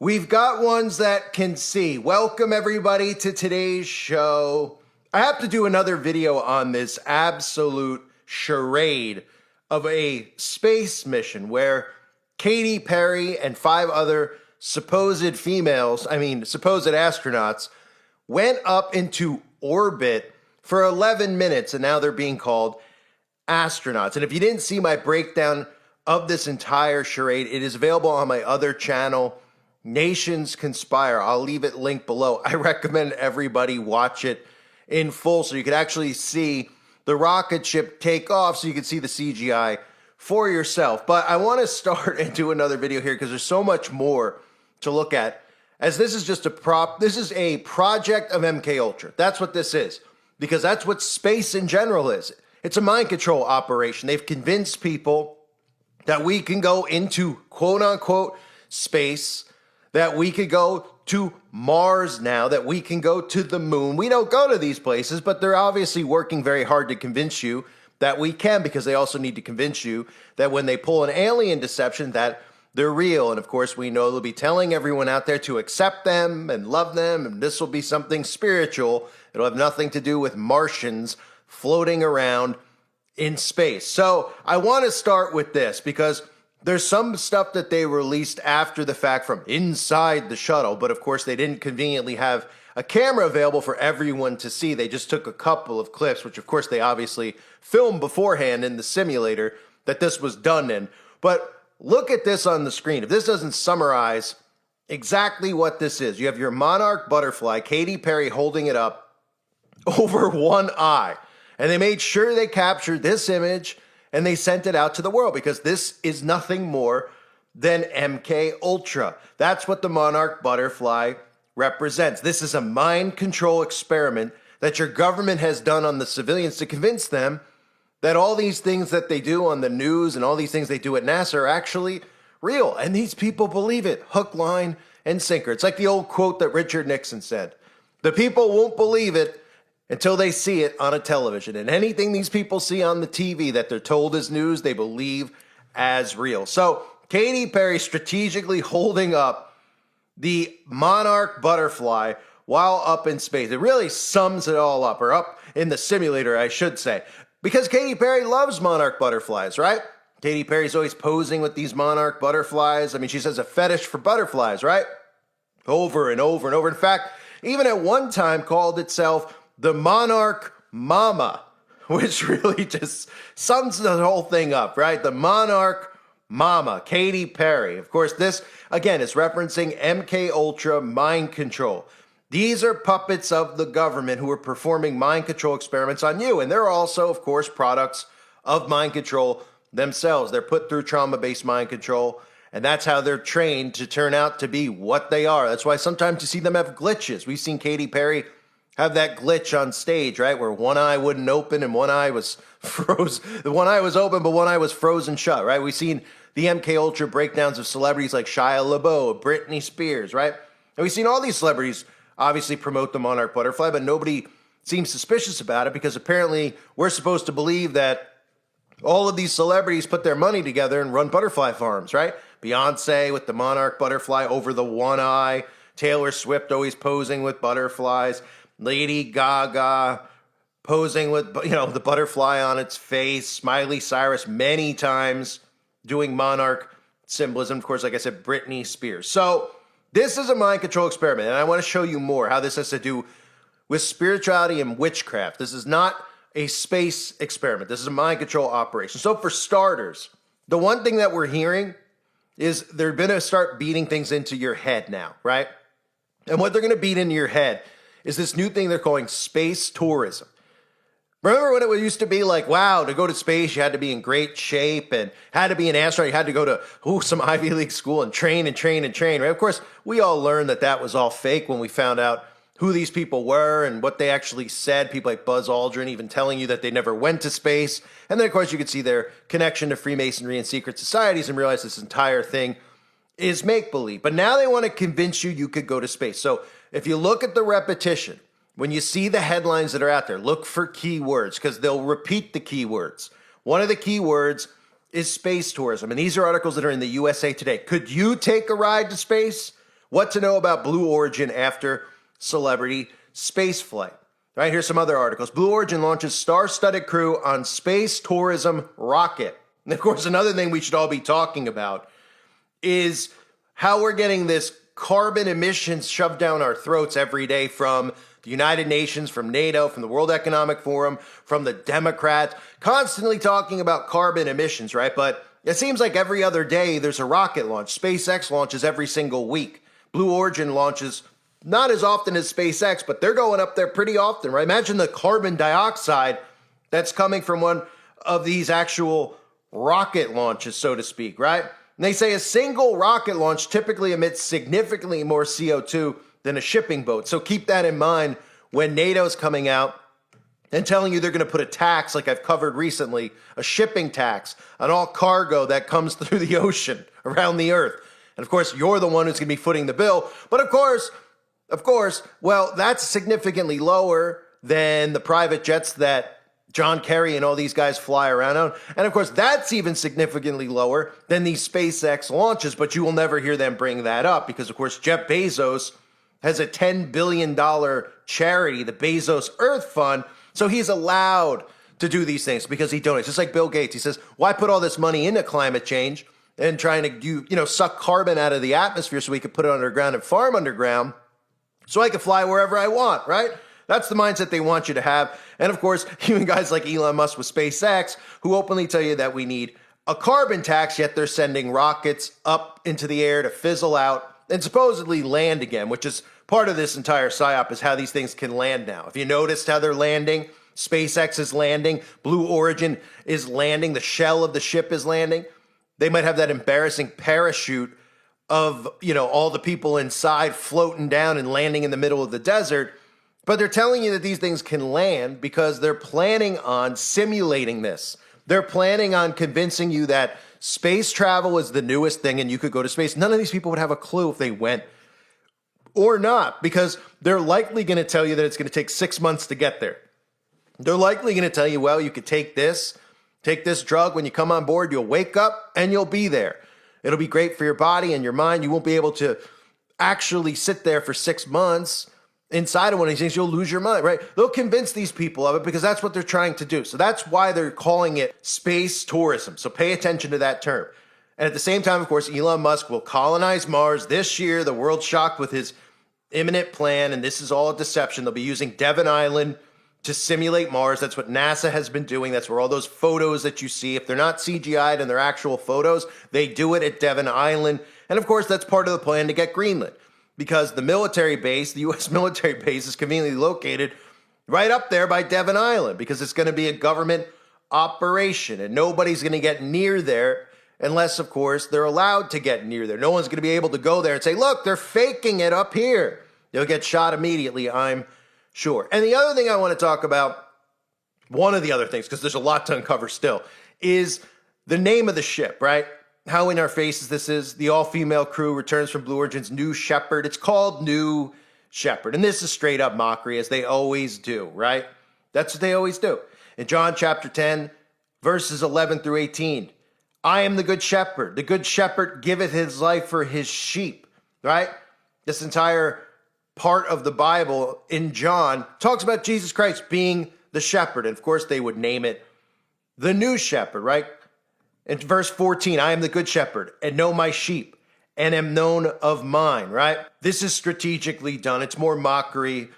We've got ones that can see. Welcome everybody to today's show. I have to do another video on this absolute charade of a space mission where Katy Perry and 5 other supposed astronauts went up into orbit for 11 minutes and now they're being called astronauts. And if you didn't see my breakdown of this entire charade, it is available on my other channel, Nations Conspire. I'll leave it linked below. I recommend everybody watch it in full so you can actually see the rocket ship take off, so you can see the CGI for yourself. But I want to start and do another video here because there's so much more to look at, as this is just a prop. This is a project of MK Ultra. That's what this is, because that's what space in general is. It's a mind control operation. They've convinced people that we can go into quote unquote space, that we could go to Mars now, that we can go to the moon. We don't go to these places, but they're obviously working very hard to convince you that we can, because they also need to convince you that when they pull an alien deception that they're real. And of course, we know they'll be telling everyone out there to accept them and love them, and this will be something spiritual. It'll have nothing to do with Martians floating around in space. So I want to start with this because there's some stuff that they released after the fact from inside the shuttle, but of course they didn't conveniently have a camera available for everyone to see. They just took a couple of clips, which of course they obviously filmed beforehand in the simulator that this was done in. But look at this on the screen. If this doesn't summarize exactly what this is, you have your monarch butterfly, Katy Perry holding it up over one eye. And they made sure they captured this image and they sent it out to the world, because this is nothing more than MK Ultra. That's what the monarch butterfly represents. This is a mind control experiment that your government has done on the civilians to convince them that all these things that they do on the news and all these things they do at NASA are actually real. And these people believe it, hook, line, and sinker. It's like the old quote that Richard Nixon said: the people won't believe it until they see it on a television. And anything these people see on the TV that they're told is news, they believe as real. So Katy Perry strategically holding up the monarch butterfly while up in space. It really sums it all up, or up in the simulator, I should say, because Katy Perry loves monarch butterflies, right? Katy Perry's always posing with these monarch butterflies. I mean, she says a fetish for butterflies, right? Over and over and over. In fact, even at one time called itself the Monarch Mama, which really just sums the whole thing up, right? The Monarch Mama, Katy Perry. Of course, this, again, is referencing MK Ultra mind control. These are puppets of the government who are performing mind control experiments on you. And they're also, of course, products of mind control themselves. They're put through trauma-based mind control, and that's how they're trained to turn out to be what they are. That's why sometimes you see them have glitches. We've seen Katy Perry have that glitch on stage, right, where one eye wouldn't open and one eye was frozen. The one eye was open, but one eye was frozen shut, right? We've seen the MK Ultra breakdowns of celebrities like Shia LaBeouf, Britney Spears, right? And we've seen all these celebrities obviously promote the monarch butterfly, but nobody seems suspicious about it, because apparently we're supposed to believe that all of these celebrities put their money together and run butterfly farms, right? Beyonce with the monarch butterfly over the one eye, Taylor Swift always posing with butterflies, Lady Gaga posing with, the butterfly on its face, Miley Cyrus many times doing monarch symbolism. Of course, like I said, Britney Spears. So this is a mind control experiment, and I want to show you more how this has to do with spirituality and witchcraft. This is not a space experiment. This is a mind control operation. So for starters, the one thing that we're hearing is they're going to start beating things into your head now, right? And what they're going to beat into your head is this new thing they're calling space tourism. Remember when it used to be like, wow, to go to space, you had to be in great shape and had to be an astronaut. You had to go to some Ivy League school and train and train and train, right? Of course, we all learned that that was all fake when we found out who these people were and what they actually said. People like Buzz Aldrin even telling you that they never went to space. And then, of course, you could see their connection to Freemasonry and secret societies and realize this entire thing is make-believe. But now they want to convince you could go to space. So if you look at the repetition, when you see the headlines that are out there, look for keywords, because they'll repeat the keywords. One of the keywords is space tourism. And these are articles that are in the USA Today. Could you take a ride to space? What to know about Blue Origin after celebrity spaceflight. Right, here's some other articles. Blue Origin launches star-studded crew on space tourism rocket. And of course, another thing we should all be talking about is how we're getting this carbon emissions shoved down our throats every day from the United Nations, from NATO, from the World Economic Forum, from the Democrats, constantly talking about carbon emissions, right? But it seems like every other day there's a rocket launch. SpaceX launches every single week. Blue Origin launches not as often as SpaceX, but they're going up there pretty often, right? Imagine the carbon dioxide that's coming from one of these actual rocket launches, so to speak, right? And they say a single rocket launch typically emits significantly more CO2 than a shipping boat. So keep that in mind when NATO's coming out and telling you they're going to put a tax, like I've covered recently, a shipping tax on all cargo that comes through the ocean around the earth. And of course, you're the one who's going to be footing the bill. But of course, well, that's significantly lower than the private jets that John Kerry and all these guys fly around on. And of course, that's even significantly lower than these SpaceX launches, but you will never hear them bring that up because, of course, Jeff Bezos has a $10 billion charity, the Bezos Earth Fund, so he's allowed to do these things because he donates. Just like Bill Gates, he says, why put all this money into climate change and trying to suck carbon out of the atmosphere so we could put it underground and farm underground? So I can fly wherever I want, right? That's the mindset they want you to have. And of course, even guys like Elon Musk with SpaceX, who openly tell you that we need a carbon tax, yet they're sending rockets up into the air to fizzle out and supposedly land again, which is part of this entire psyop, is how these things can land now. If you noticed how they're landing, SpaceX is landing, Blue Origin is landing, the shell of the ship is landing. They might have that embarrassing parachute of, all the people inside floating down and landing in the middle of the desert. But they're telling you that these things can land because they're planning on simulating this. They're planning on convincing you that space travel is the newest thing and you could go to space. None of these people would have a clue if they went or not, because they're likely going to tell you that it's going to take 6 months to get there. They're likely going to tell you, well, you could take this drug. When you come on board, you'll wake up and you'll be there. It'll be great for your body and your mind. You won't be able to actually sit there for 6 months inside of one of these things. You'll lose your mind, right? They'll convince these people of it because that's what they're trying to do. So that's why they're calling it space tourism. So pay attention to that term. And at the same time, of course, Elon Musk will colonize Mars this year. The world's shocked with his imminent plan, and this is all a deception. They'll be using Devon Island to simulate Mars. That's what NASA has been doing. That's where all those photos that you see, if they're not CGI'd and they're actual photos, they do it at Devon Island. And of course, that's part of the plan to get Greenland, because the military base, the U.S. military base, is conveniently located right up there by Devon Island because it's going to be a government operation, and nobody's going to get near there unless, of course, they're allowed to get near there. No one's going to be able to go there and say, look, they're faking it up here. They'll get shot immediately, I'm sure. And the other thing I want to talk about, one of the other things, because there's a lot to uncover still, is the name of the ship, right? How in our faces this is. The all-female crew returns from Blue Origin's New Shepard. It's called New Shepard. And this is straight up mockery, as they always do, right? That's what they always do. In John chapter 10, verses 11 through 18, I am the good shepherd. The good shepherd giveth his life for his sheep, right? This entire part of the Bible in John talks about Jesus Christ being the shepherd. And of course, they would name it the New Shepherd, right? In verse 14, I am the good shepherd and know my sheep and am known of mine, right? This is strategically done. It's more mockery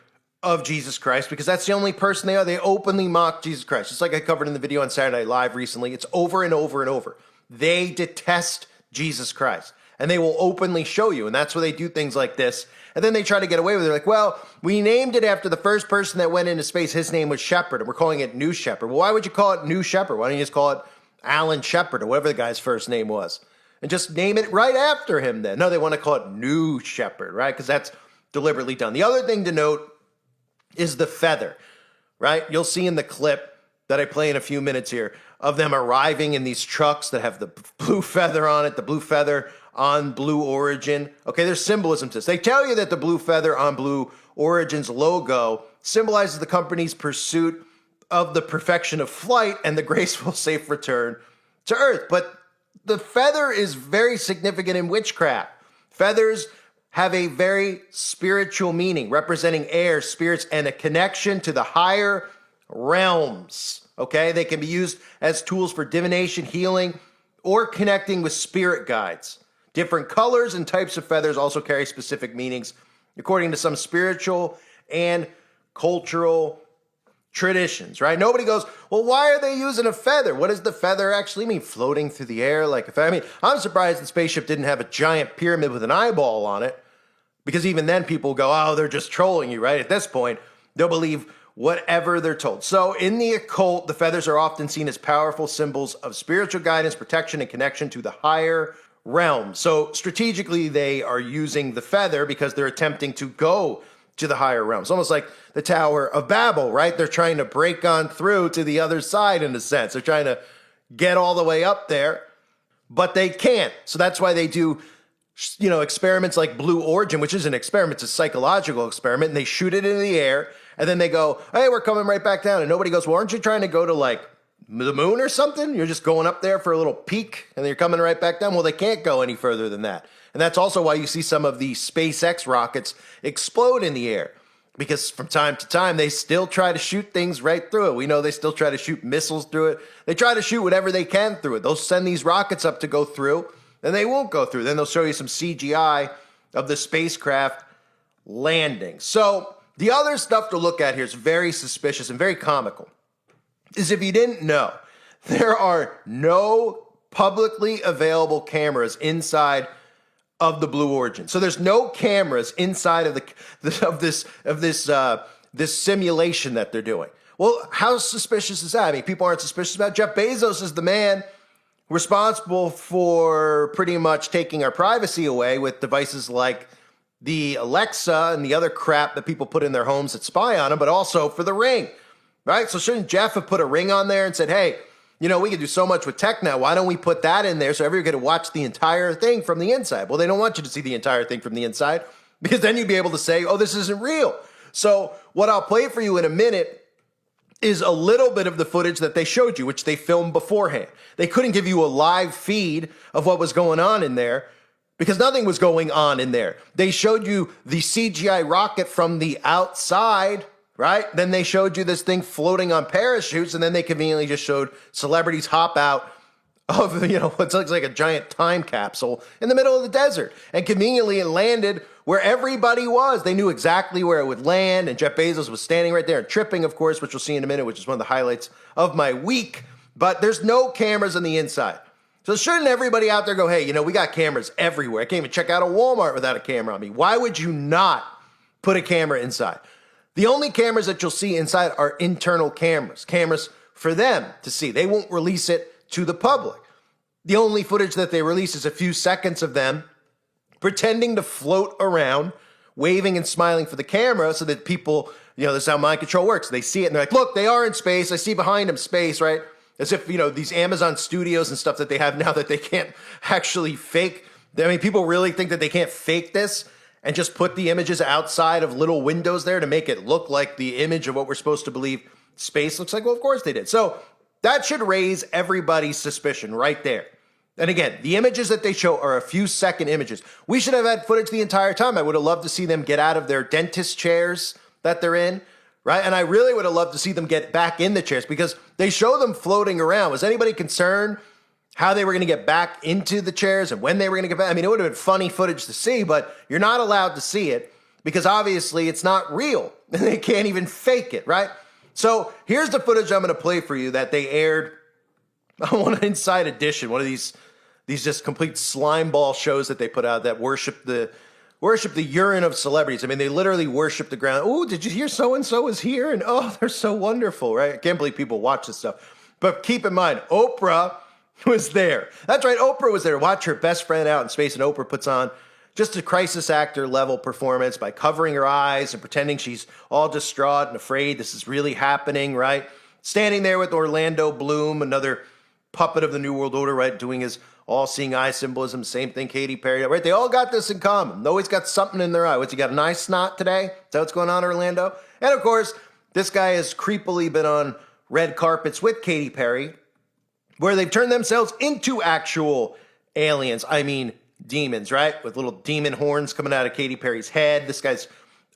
of Jesus Christ because that's the only person they are. They openly mock Jesus Christ. Just like I covered in the video on Saturday Night Live recently. It's over and over and over. They detest Jesus Christ and they will openly show you. And that's why they do things like this. And then they try to get away with it. They're like, well, we named it after the first person that went into space. His name was Shepard, and we're calling it New Shepard. Well, why would you call it New Shepard? Why don't you just call it Alan Shepard or whatever the guy's first name was? And just name it right after him then. No, they want to call it New Shepard, right? Because that's deliberately done. The other thing to note is the feather, right? You'll see in the clip that I play in a few minutes here of them arriving in these trucks that have the blue feather on it, the blue feather on Blue Origin. Okay, there's symbolism to this. They tell you that the blue feather on Blue Origin's logo symbolizes the company's pursuit of the perfection of flight and the graceful, safe return to Earth. But the feather is very significant in witchcraft. Feathers have a very spiritual meaning, representing air, spirits, and a connection to the higher realms. Okay, they can be used as tools for divination, healing, or connecting with spirit guides. Different colors and types of feathers also carry specific meanings according to some spiritual and cultural traditions, right? Nobody goes, well, why are they using a feather? What does the feather actually mean? Floating through the air? I'm surprised the spaceship didn't have a giant pyramid with an eyeball on it, because even then people go, oh, they're just trolling you, right? At this point, they'll believe whatever they're told. So in the occult, the feathers are often seen as powerful symbols of spiritual guidance, protection, and connection to the higher realm. So strategically, they are using the feather because they're attempting to go to the higher realms. Almost like the Tower of Babel, right? They're trying to break on through to the other side in a sense. They're trying to get all the way up there, but they can't. So that's why they do, experiments like Blue Origin, which is an experiment, it's a psychological experiment, and they shoot it into the air, and then they go, hey, we're coming right back down. And nobody goes, well, aren't you trying to go to like the moon or something? You're just going up there for a little peek, and then you're coming right back down. Well, they can't go any further than that. And that's also why you see some of the SpaceX rockets explode in the air, because from time to time, they still try to shoot things right through it. We know they still try to shoot missiles through it. They try to shoot whatever they can through it. They'll send these rockets up to go through, and they won't go through. Then they'll show you some CGI of the spacecraft landing. So the other stuff to look at here is very suspicious and very comical. Is if you didn't know, there are no publicly available cameras inside of the Blue Origin. So there's no cameras inside of this simulation that they're doing. Well, how suspicious is that? I mean, people aren't suspicious about it. Jeff Bezos is the man responsible for pretty much taking our privacy away with devices like the Alexa and the other crap that people put in their homes that spy on them, but also for the Ring, right? So shouldn't Jeff have put a Ring on there and said, hey, we can do so much with tech now. Why don't we put that in there so everyone can watch the entire thing from the inside? Well, they don't want you to see the entire thing from the inside, because then you'd be able to say, oh, this isn't real. So what I'll play for you in a minute is a little bit of the footage that they showed you, which they filmed beforehand. They couldn't give you a live feed of what was going on in there because nothing was going on in there. They showed you the CGI rocket from the outside, right? Then they showed you this thing floating on parachutes, and then they conveniently just showed celebrities hop out of, what looks like a giant time capsule in the middle of the desert. And conveniently it landed where everybody was. They knew exactly where it would land, and Jeff Bezos was standing right there and tripping, of course, which we'll see in a minute, which is one of the highlights of my week. But there's no cameras on the inside. So shouldn't everybody out there go, hey, we got cameras everywhere. I can't even check out a Walmart without a camera on me. Why would you not put a camera inside? The only cameras that you'll see inside are internal cameras for them to see. They won't release it to the public. The only footage that they release is a few seconds of them pretending to float around, waving and smiling for the camera so that people, this is how mind control works. They see it and they're like, look, they are in space. I see behind them space, right? As if, these Amazon studios and stuff that they have now that they can't actually fake. I mean, people really think that they can't fake this and just put the images outside of little windows there to make it look like the image of what we're supposed to believe space looks like. Well, of course they did. So that should raise everybody's suspicion right there. And again, the images that they show are a few second images. We should have had footage the entire time. I would have loved to see them get out of their dentist chairs that they're in, right? And I really would have loved to see them get back in the chairs because they show them floating around. Was anybody concerned how they were going to get back into the chairs and when they were going to get back? I mean, it would have been funny footage to see, but you're not allowed to see it because obviously it's not real and they can't even fake it, right? So here's the footage I'm going to play for you that they aired on an Inside Edition, one of these just complete slime ball shows that they put out that worship the urine of celebrities. I mean, they literally worship the ground. Oh, did you hear so-and-so is here? And oh, they're so wonderful, right? I can't believe people watch this stuff. But keep in mind, Oprah was there. That's right, Oprah was there. Watch her best friend out in space, and Oprah puts on just a crisis actor level performance by covering her eyes and pretending she's all distraught and afraid this is really happening, right? Standing there with Orlando Bloom, another puppet of the New World Order, right, doing his all-seeing eye symbolism. Same thing, Katy Perry, right? They all got this in common. They always got something in their eye. What's he got, an eye snot today? Is that what's going on, Orlando? And of course, this guy has creepily been on red carpets with Katy Perry, where they've turned themselves into actual aliens. I mean, demons, right? With little demon horns coming out of Katy Perry's head. This guy's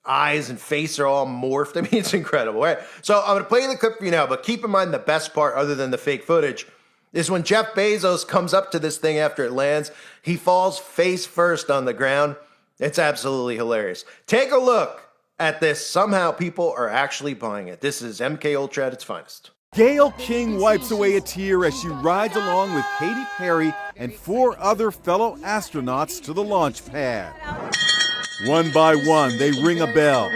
eyes and face are all morphed. I mean, it's incredible, right? So I'm going to play the clip for you now, but keep in mind the best part, other than the fake footage, is when Jeff Bezos comes up to this thing after it lands, he falls face first on the ground. It's absolutely hilarious. Take a look at this. Somehow people are actually buying it. This is MK Ultra at its finest. Gayle King wipes away a tear as she rides along with Katy Perry and 4 other fellow astronauts to the launch pad. One by one, they ring a bell.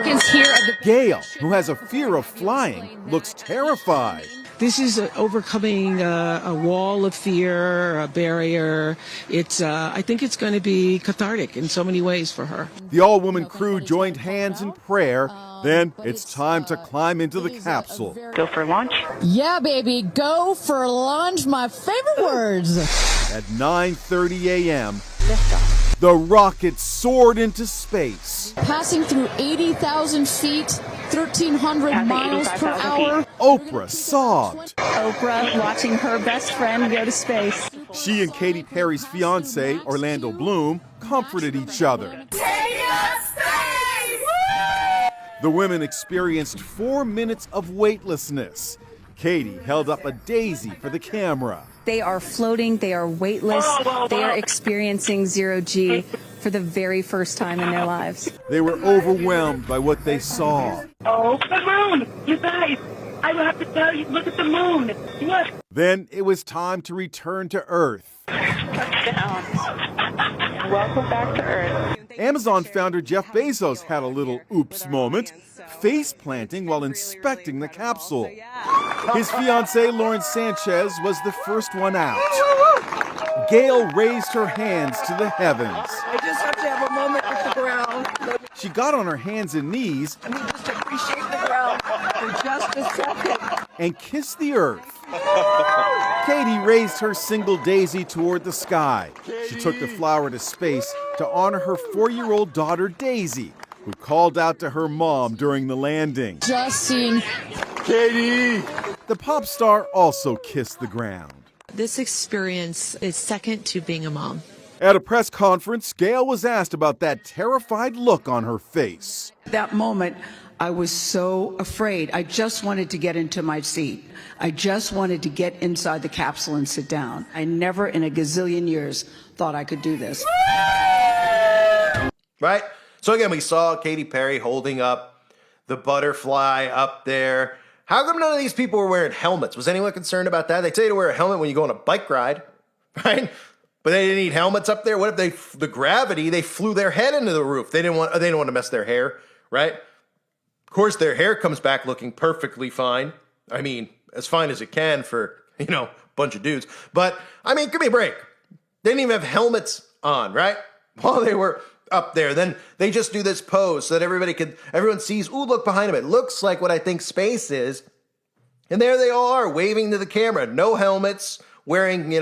Gayle, who has a fear of flying, looks terrified. This is overcoming a wall of fear, a barrier. I think it's going to be cathartic in so many ways for her. The all-woman crew joined hands in prayer. Then it's time to climb into the capsule. Go for launch? Yeah, baby, go for launch, my favorite words. At 9:30 a.m., the rocket soared into space. Passing through 80,000 feet, 1,300 miles per hour. Oprah sobbed. Oprah watching her best friend go to space. She and Katy Perry's fiance, Orlando Bloom, comforted each other. The women experienced 4 minutes of weightlessness. Katy held up a daisy for the camera. They are floating, they are weightless, they are experiencing zero-G for the very first time in their lives. They were overwhelmed by what they saw. Oh, the moon! You guys, I will have to tell you, look at the moon. Look. Then it was time to return to Earth. Touchdown. Welcome back to Earth. Amazon founder Jeff Bezos had a little oops moment, face planting while inspecting the capsule. His fiancée, Lauren Sanchez, was the first one out. Gayle raised her hands to the heavens. I just have to have a moment with the ground. She got on her hands and knees Let me just appreciate the ground for just a second. and kissed the earth. Katy raised her single daisy toward the sky. She took the flower to space to honor her 4-year-old daughter, Daisy, who called out to her mom during the landing. Just seeing. Katy! The pop star also kissed the ground. This experience is second to being a mom. At a press conference, Gayle was asked about that terrified look on her face. That moment, I was so afraid. I just wanted to get into my seat. I just wanted to get inside the capsule and sit down. I never in a gazillion years thought I could do this. Right? So again, we saw Katy Perry holding up the butterfly up there. How come none of these people were wearing helmets? Was anyone concerned about that? They tell you to wear a helmet when you go on a bike ride, right? But they didn't need helmets up there. What if the gravity, they flew their head into the roof? They didn't want to mess their hair, right? Of course, their hair comes back looking perfectly fine. I mean, as fine as it can for, a bunch of dudes. But, I mean, give me a break. They didn't even have helmets on, right? While they were up there. Then they just do this pose so that everyone sees, ooh, look behind them. It looks like what I think space is. And there they all are, waving to the camera. No helmets, wearing,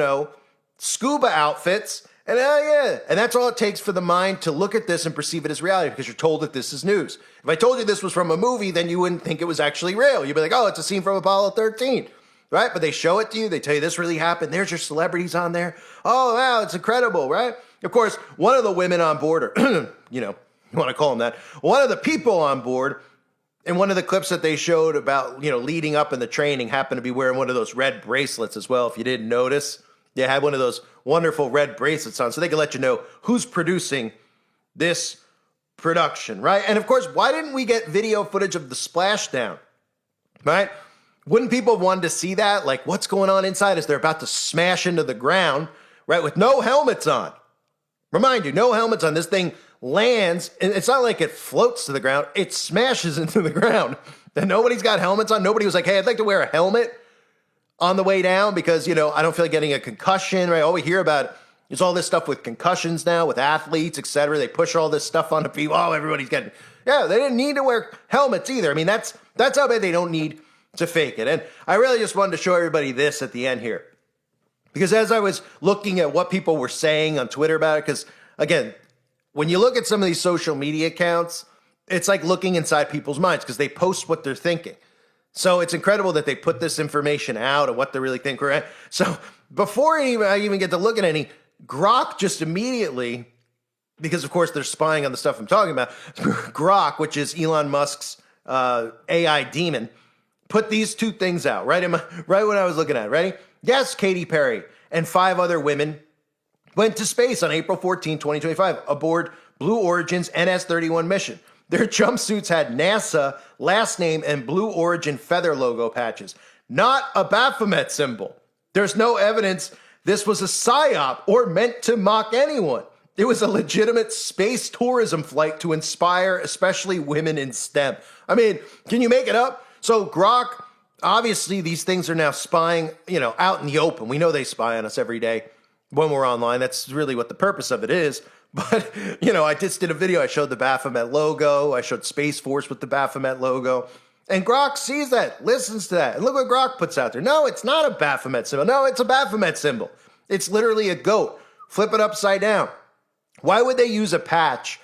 scuba outfits. And and that's all it takes for the mind to look at this and perceive it as reality, because you're told that this is news. If I told you this was from a movie, then you wouldn't think it was actually real. You'd be like, oh, it's a scene from Apollo 13, right? But they show it to you. They tell you this really happened. There's your celebrities on there. Oh, wow, it's incredible, right? Of course, one of the women on board, or, you want to call them that, one of the people on board, in one of the clips that they showed about, leading up in the training, happened to be wearing one of those red bracelets as well, if you didn't notice. They had one of those wonderful red bracelets on so they can let you know who's producing this production, right? And of course, why didn't we get video footage of the splashdown, right? Wouldn't people have wanted to see that? Like, what's going on inside as they're about to smash into the ground, right? With no helmets on. Remind you, no helmets on. This thing lands, and it's not like it floats to the ground. It smashes into the ground. And nobody's got helmets on. Nobody was like, hey, I'd like to wear a helmet on the way down because, I don't feel like getting a concussion, right? All we hear about is all this stuff with concussions now, with athletes, et cetera. They push all this stuff onto people. Oh, everybody's getting... Yeah, they didn't need to wear helmets either. I mean, that's how bad they don't need to fake it. And I really just wanted to show everybody this at the end here. Because as I was looking at what people were saying on Twitter about it, because, again, when you look at some of these social media accounts, it's like looking inside people's minds because they post what they're thinking. So it's incredible that they put this information out and what they really think. So before I even get to look at any, Grok just immediately, because of course they're spying on the stuff I'm talking about, Grok, which is Elon Musk's AI demon, put these two things out right when I was looking at it. Ready? Yes, Katy Perry and 5 other women went to space on April 14, 2025, aboard Blue Origin's NS-31 mission. Their jumpsuits had NASA, last name, and Blue Origin feather logo patches, not a Baphomet symbol. There's no evidence this was a psyop or meant to mock anyone. It was a legitimate space tourism flight to inspire, especially women in STEM. I mean, can you make it up? So Grok, obviously these things are now spying, out in the open. We know they spy on us every day when we're online. That's really what the purpose of it is. But, I just did a video. I showed the Baphomet logo. I showed Space Force with the Baphomet logo. And Grok sees that, listens to that. And look what Grok puts out there. No, it's not a Baphomet symbol. No, it's a Baphomet symbol. It's literally a goat. Flip it upside down. Why would they use a patch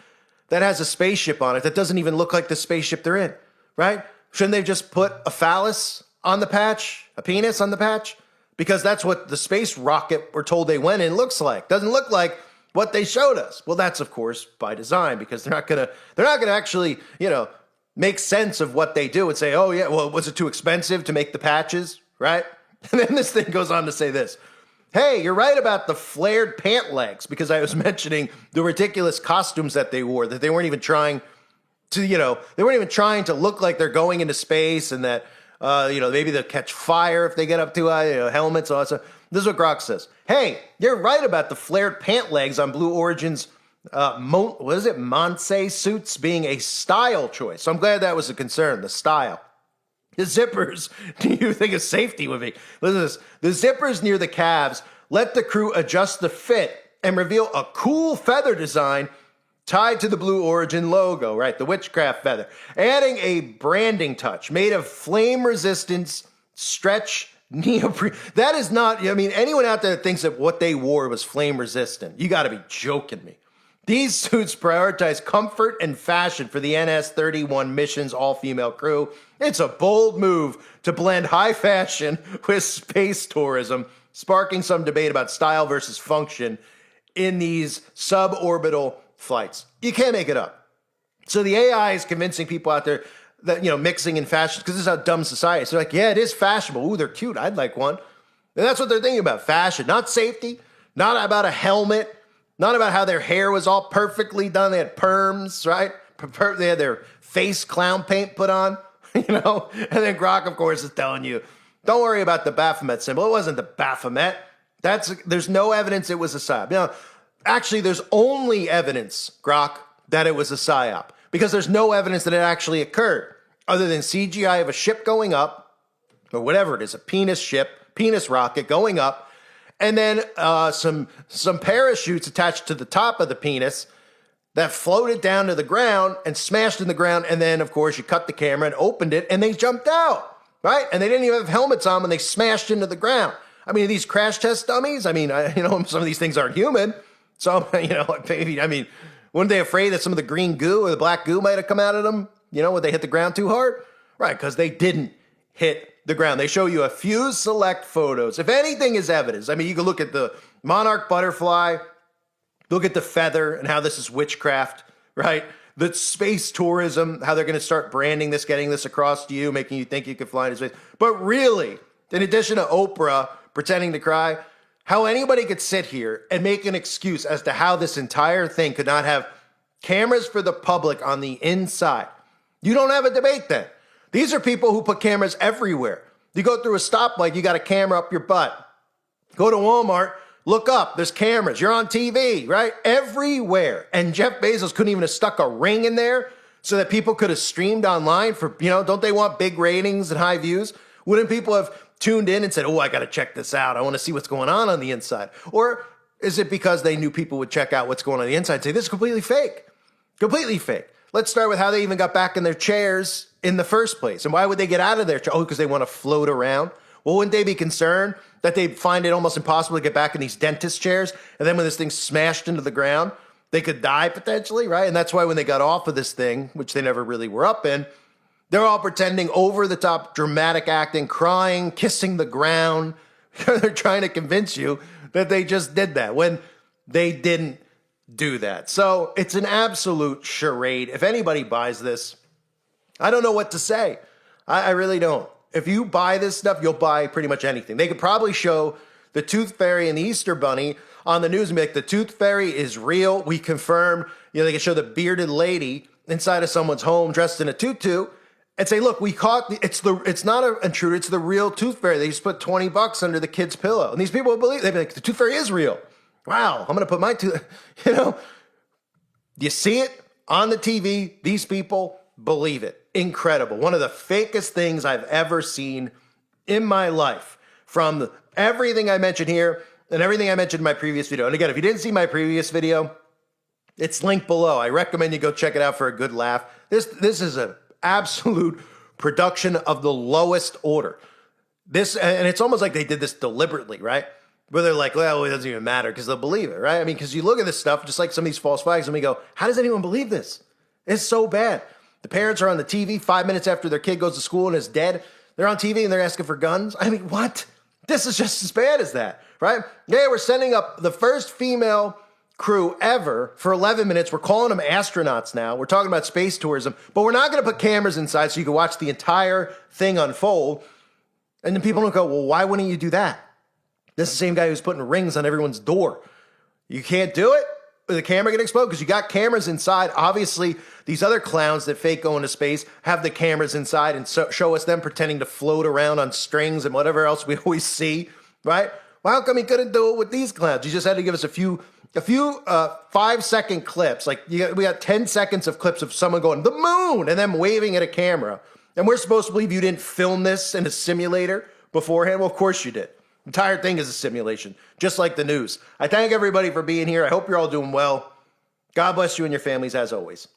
that has a spaceship on it that doesn't even look like the spaceship they're in, right? Shouldn't they just put a phallus on the patch, a penis on the patch? Because that's what the space rocket we're told they went in looks like. Doesn't look like what they showed us. Well, that's of course by design, because they're not gonna actually, make sense of what they do and say, oh yeah, well, was it too expensive to make the patches, right? And then this thing goes on to say this. Hey, you're right about the flared pant legs, because I was mentioning the ridiculous costumes that they wore, that they weren't even trying to look like they're going into space, and that, maybe they'll catch fire if they get up too high, helmets, all that stuff. This is what Grok says. Hey, you're right about the flared pant legs on Blue Origin's, Monse suits being a style choice. So I'm glad that was a concern, the style. The zippers, do you think of safety with me? Listen to this. The zippers near the calves let the crew adjust the fit and reveal a cool feather design tied to the Blue Origin logo, right? The witchcraft feather. Adding a branding touch made of flame resistance stretch neoprene. That is not, anyone out there that thinks that what they wore was flame resistant, you got to be joking me. These suits prioritize comfort and fashion for the NS-31 mission's all-female crew. It's a bold move to blend high fashion with space tourism, sparking some debate about style versus function in these suborbital flights. You can't make it up. So the AI is convincing people out there that, mixing in fashion, because this is how dumb society is. They're like, yeah, it is fashionable. Ooh, they're cute. I'd like one. And that's what they're thinking about, fashion, not safety, not about a helmet, not about how their hair was all perfectly done. They had perms, right? They had their face clown paint put on, And then Grok, of course, is telling you, don't worry about the Baphomet symbol. It wasn't the Baphomet. There's no evidence it was a psyop. Actually, there's only evidence, Grok, that it was a psyop, because there's no evidence that it actually occurred, other than CGI of a ship going up, or whatever it is, a penis rocket going up, and then some parachutes attached to the top of the penis that floated down to the ground and smashed in the ground. And then, of course, you cut the camera and opened it, and they jumped out, right? And they didn't even have helmets on when they smashed into the ground. These crash test dummies, some of these things aren't human. So, maybe, weren't they afraid that some of the green goo or the black goo might have come out of them, when they hit the ground too hard? Right, because they didn't hit the ground. They show you a few select photos. If anything is evidence, you can look at the monarch butterfly, look at the feather and how this is witchcraft, right? The space tourism, how they're going to start branding this, getting this across to you, making you think you could fly into space. But really, in addition to Oprah pretending to cry, how anybody could sit here and make an excuse as to how this entire thing could not have cameras for the public on the inside. You don't have a debate then. These are people who put cameras everywhere. You go through a stoplight, you got a camera up your butt. Go to Walmart, look up, there's cameras. You're on TV, right? Everywhere. And Jeff Bezos couldn't even have stuck a ring in there so that people could have streamed online for, don't they want big ratings and high views? Wouldn't people have tuned in and said, oh, I got to check this out. I want to see what's going on the inside. Or is it because they knew people would check out what's going on the inside and say, this is completely fake? Completely fake. Let's start with how they even got back in their chairs in the first place. And why would they get out of their chair? Oh, because they want to float around. Well, wouldn't they be concerned that they'd find it almost impossible to get back in these dentist chairs? And then when this thing smashed into the ground, they could die potentially, right? And that's why when they got off of this thing, which they never really were up in, they're all pretending over the top dramatic acting, crying, kissing the ground. They're trying to convince you that they just did that. When They didn't do that. So it's an absolute charade. If anybody buys this, I don't know what to say. I really don't. If you buy this stuff, you'll buy pretty much anything. They could probably show the Tooth Fairy and the Easter Bunny on the news and be like, the Tooth Fairy is real. We confirm. They could show the bearded lady inside of someone's home dressed in a tutu and say, look, we caught it's not an intruder, it's the real Tooth Fairy. They just put $20 under the kid's pillow. And these people will believe, they'd be like, the Tooth Fairy is real. Wow, I'm going to put my tooth, You see it on the TV. These people believe it. Incredible. One of the fakest things I've ever seen in my life, from everything I mentioned here and everything I mentioned in my previous video. And again, if you didn't see my previous video, it's linked below. I recommend you go check it out for a good laugh. This is an absolute production of the lowest order. And it's almost like they did this deliberately, right? Where they're like, well, it doesn't even matter because they'll believe it, right? I mean, because you look at this stuff, just like some of these false flags, and we go, how does anyone believe this? It's so bad. The parents are on the TV 5 minutes after their kid goes to school and is dead. They're on TV and they're asking for guns. I mean, what? This is just as bad as that, right? Yeah, we're sending up the first female crew ever for 11 minutes. We're calling them astronauts now. We're talking about space tourism, but we're not going to put cameras inside so you can watch the entire thing unfold. And then people don't go, well, why wouldn't you do that? This is the same guy who's putting rings on everyone's door. You can't do it? The camera can explode because you got cameras inside. Obviously, these other clowns that fake go into space have the cameras inside and show us them pretending to float around on strings and whatever else we always see, right? Well, how come he couldn't do it with these clowns? You just had to give us a few 5-second clips. Like we got 10 seconds of clips of someone going, the moon, and them waving at a camera. And we're supposed to believe you didn't film this in a simulator beforehand? Well, of course you did. The entire thing is a simulation, just like the news. I thank everybody for being here. I hope you're all doing well. God bless you and your families as always.